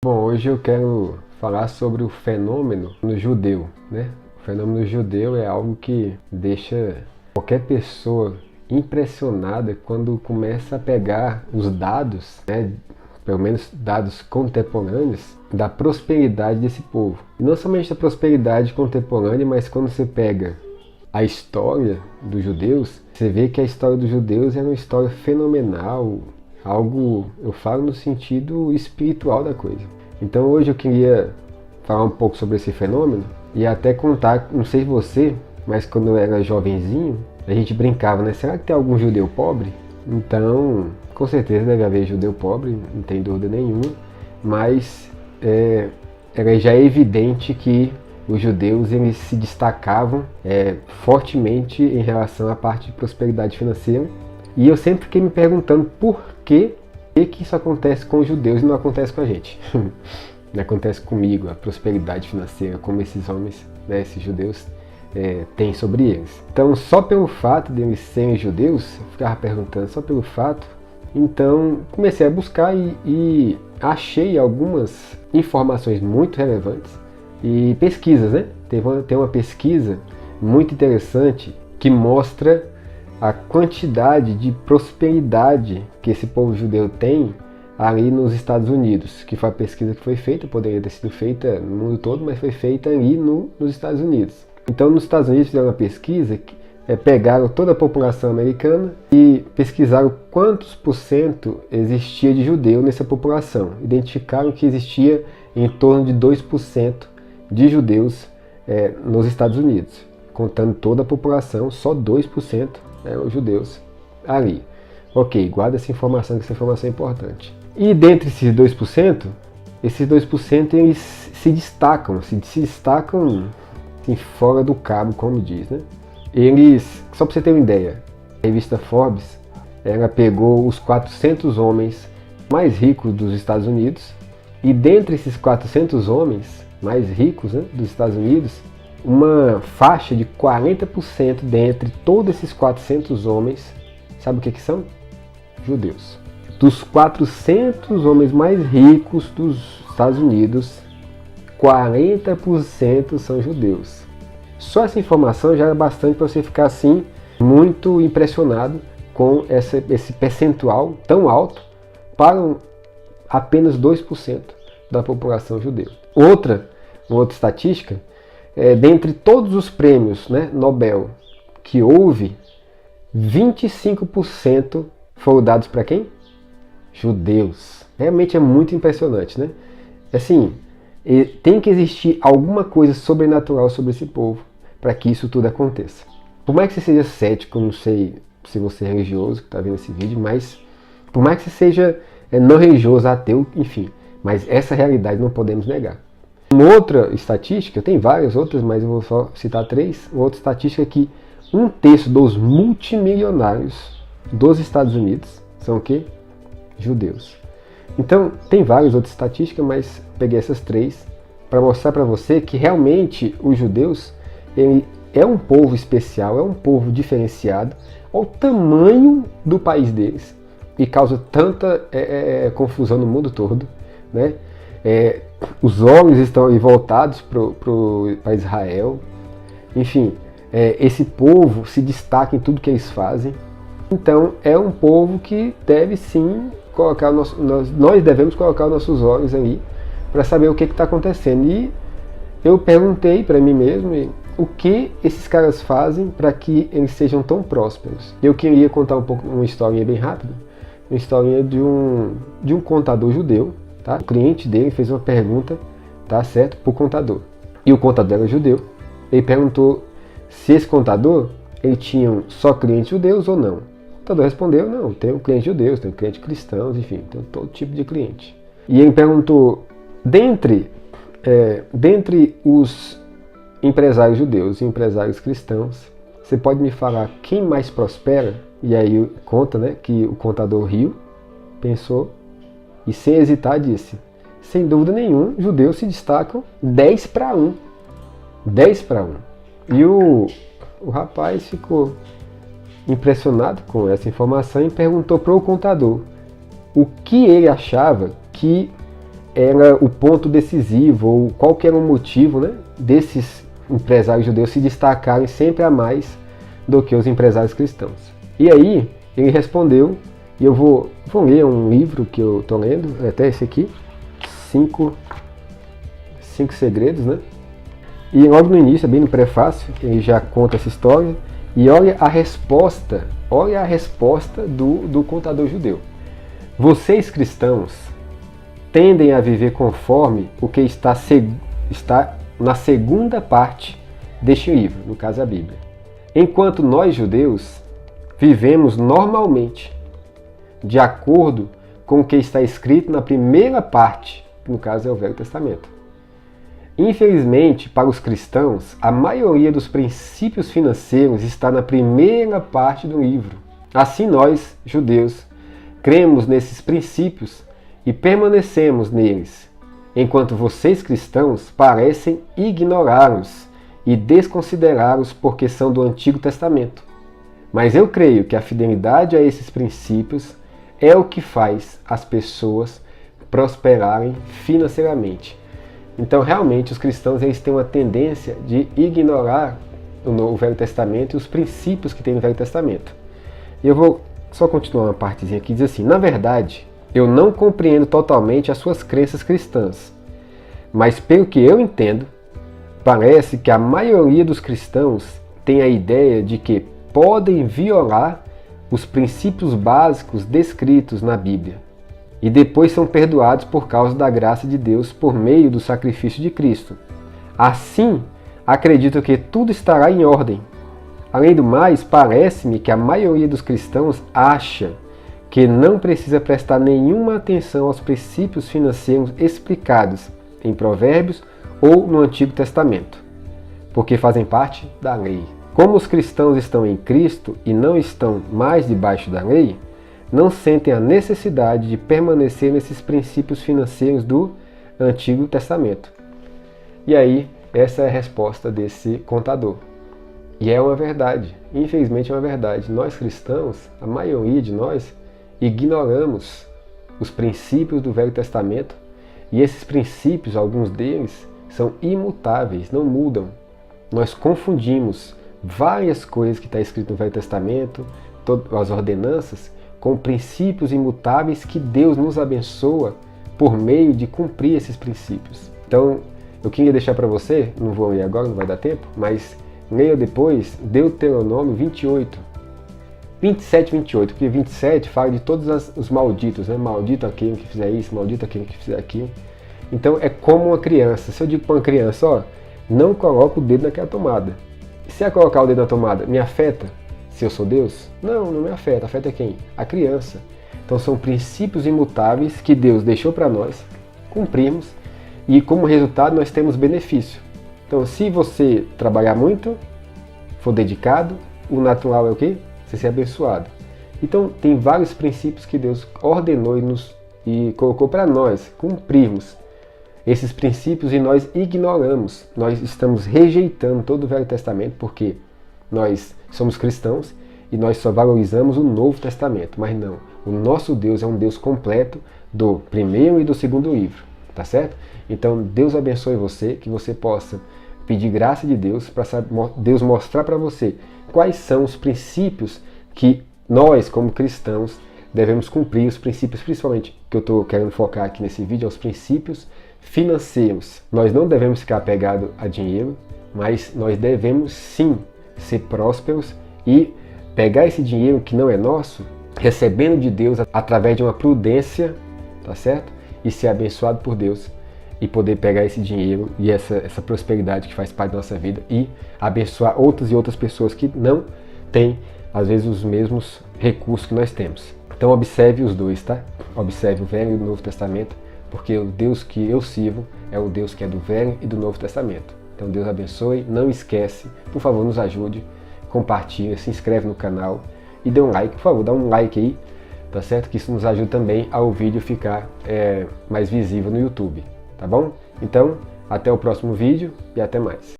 Bom, hoje eu quero falar sobre o fenômeno no judeu, né? O fenômeno judeu é algo que deixa qualquer pessoa impressionada quando começa a pegar os dados, né? Pelo menos dados contemporâneos, da prosperidade desse povo. E não somente da prosperidade contemporânea, mas quando você pega a história dos judeus, você vê que a história dos judeus é uma história fenomenal, algo, eu falo no sentido espiritual da coisa. Então hoje eu queria falar um pouco sobre esse fenômeno e até contar, não sei você, mas quando eu era jovenzinho, a gente brincava, né? Será que tem algum judeu pobre? Então, com certeza deve haver judeu pobre, não tem dúvida nenhuma, mas era já evidente que os judeus eles se destacavam fortemente em relação à parte de prosperidade financeira. E eu sempre fiquei me perguntando por que isso acontece com os judeus e não acontece com a gente. Não acontece comigo, a prosperidade financeira, como esses homens, né, esses judeus, têm sobre eles. Então, só pelo fato de eles serem judeus, eu ficava perguntando, só pelo fato. Então, comecei a buscar e achei algumas informações muito relevantes e pesquisas, né? Tem uma pesquisa muito interessante que mostra a quantidade de prosperidade que esse povo judeu tem ali nos Estados Unidos, que foi a pesquisa que foi feita, poderia ter sido feita no mundo todo, mas foi feita ali nos Estados Unidos. Então, nos Estados Unidos fizeram uma pesquisa que pegaram toda a população americana e pesquisaram quantos por cento existia de judeu nessa população. Identificaram que existia em torno de 2% de judeus nos Estados Unidos. Contando toda a população, só 2% eram judeus ali. Ok, guarda essa informação, que essa informação é importante. E dentre esses 2% eles se destacam assim, fora do cabo, como diz, né? Eles, só para você ter uma ideia, a revista Forbes, ela pegou os 400 homens mais ricos dos Estados Unidos, e dentre esses 400 homens mais ricos, né, dos Estados Unidos, uma faixa de 40% dentre todos esses 400 homens, sabe o que são? Judeus. Dos 400 homens mais ricos dos Estados Unidos, 40% são judeus. Só essa informação já é bastante para você ficar assim, muito impressionado com esse percentual tão alto para apenas 2% da população judeu. Uma outra estatística, dentre todos os prêmios, né, Nobel que houve, 25% foram dados para quem? Judeus. Realmente é muito impressionante, né? Assim, tem que existir alguma coisa sobrenatural sobre esse povo para que isso tudo aconteça. Por mais que você seja cético, não sei se você é religioso que está vendo esse vídeo, mas por mais que você seja não religioso, ateu, enfim, mas essa realidade não podemos negar. Uma outra estatística, tem várias outras, mas eu vou só citar 3. Uma outra estatística é que 1/3 dos multimilionários dos Estados Unidos são o quê? Judeus. Então, tem várias outras estatísticas, mas peguei essas 3 para mostrar para você que realmente os judeus ele é um povo especial, é um povo diferenciado, ao tamanho do país deles, e causa tanta confusão no mundo todo, né? Os olhos estão ali voltados para Israel. Enfim, esse povo se destaca em tudo que eles fazem. Então é um povo que deve sim colocar nós devemos colocar os nossos olhos ali para saber o que está acontecendo. E eu perguntei para mim mesmo o que esses caras fazem para que eles sejam tão prósperos. Eu queria contar uma historinha bem rápida, uma historinha de um contador judeu. Tá? O cliente dele fez uma pergunta, tá certo, para o contador. E o contador era judeu. Ele perguntou se esse contador ele tinha só clientes judeus ou não. O contador respondeu, não, tenho clientes judeus, tenho clientes cristãos, enfim, tenho todo tipo de cliente. E ele perguntou, dentre os empresários judeus e empresários cristãos, você pode me falar quem mais prospera? E aí conta, né, que o contador riu, pensou, e sem hesitar disse, sem dúvida nenhuma, judeus se destacam 10-1. 10-1. E o rapaz ficou impressionado com essa informação e perguntou para o contador o que ele achava que era o ponto decisivo, ou qual que era o motivo, né, desses empresários judeus se destacarem sempre a mais do que os empresários cristãos. E aí ele respondeu, e eu vou ler um livro que eu estou lendo, até esse aqui, Cinco Segredos, né? E logo no início, bem no prefácio, ele já conta essa história, e olha a resposta do contador judeu. Vocês cristãos tendem a viver conforme o que está na segunda parte deste livro, no caso a Bíblia. Enquanto nós judeus vivemos normalmente de acordo com o que está escrito na primeira parte, que no caso é o Velho Testamento. Infelizmente, para os cristãos, a maioria dos princípios financeiros está na primeira parte do livro. Assim nós, judeus, cremos nesses princípios e permanecemos neles, enquanto vocês cristãos parecem ignorá-los e desconsiderá-los porque são do Antigo Testamento. Mas eu creio que a fidelidade a esses princípios é o que faz as pessoas prosperarem financeiramente. Então, realmente, os cristãos eles têm uma tendência de ignorar o Velho Testamento e os princípios que tem no Velho Testamento. E eu vou só continuar uma partezinha aqui, diz assim: na verdade, eu não compreendo totalmente as suas crenças cristãs, mas pelo que eu entendo, parece que a maioria dos cristãos tem a ideia de que podem violar os princípios básicos descritos na Bíblia e depois são perdoados por causa da graça de Deus por meio do sacrifício de Cristo. Assim, acredito que tudo estará em ordem. Além do mais, parece-me que a maioria dos cristãos acha que não precisa prestar nenhuma atenção aos princípios financeiros explicados em Provérbios ou no Antigo Testamento, porque fazem parte da lei. Como os cristãos estão em Cristo e não estão mais debaixo da lei, não sentem a necessidade de permanecer nesses princípios financeiros do Antigo Testamento. E aí, essa é a resposta desse contador. E é uma verdade, infelizmente é uma verdade. Nós cristãos, a maioria de nós, ignoramos os princípios do Velho Testamento, e esses princípios, alguns deles, são imutáveis, não mudam. Nós confundimos várias coisas que está escrito no Velho Testamento, as ordenanças, com princípios imutáveis que Deus nos abençoa por meio de cumprir esses princípios. Então, eu queria deixar para você, não vou ler agora, não vai dar tempo, mas leia depois Deuteronômio 28, 27, 28, porque 27 fala de todos os malditos, né? Maldito aquele que fizer isso, maldito aquele que fizer aquilo. Então é como uma criança. Se eu digo para uma criança, ó, não coloca o dedo naquela tomada. Se eu colocar o dedo na tomada, me afeta? Se eu sou Deus? Não, não me afeta. Afeta quem? A criança. Então são princípios imutáveis que Deus deixou para nós cumprirmos e como resultado nós temos benefício. Então se você trabalhar muito, for dedicado, o natural é o quê? Você ser abençoado. Então tem vários princípios que Deus ordenou e colocou para nós cumprirmos esses princípios e nós ignoramos. Nós estamos rejeitando todo o Velho Testamento porque nós somos cristãos e nós só valorizamos o Novo Testamento. Mas não, o nosso Deus é um Deus completo do primeiro e do segundo livro, tá certo? Então Deus abençoe você, que você possa pedir graça de Deus para Deus mostrar para você quais são os princípios que nós, como cristãos, devemos cumprir, os princípios principalmente que eu estou querendo focar aqui nesse vídeo, aos princípios financeiros. Nós não devemos ficar apegados a dinheiro, mas nós devemos sim ser prósperos e pegar esse dinheiro que não é nosso, recebendo de Deus através de uma prudência, tá certo? E ser abençoado por Deus e poder pegar esse dinheiro e essa prosperidade que faz parte da nossa vida e abençoar outras e outras pessoas que não têm, às vezes, os mesmos recursos que nós temos. Então observe os dois, tá? Observe o Velho e o Novo Testamento, porque o Deus que eu sirvo é o Deus que é do Velho e do Novo Testamento. Então Deus abençoe, não esquece, por favor nos ajude, compartilha, se inscreve no canal e dê um like, por favor, dá um like aí, tá certo? Que isso nos ajuda também ao vídeo ficar mais visível no YouTube, tá bom? Então, até o próximo vídeo e até mais.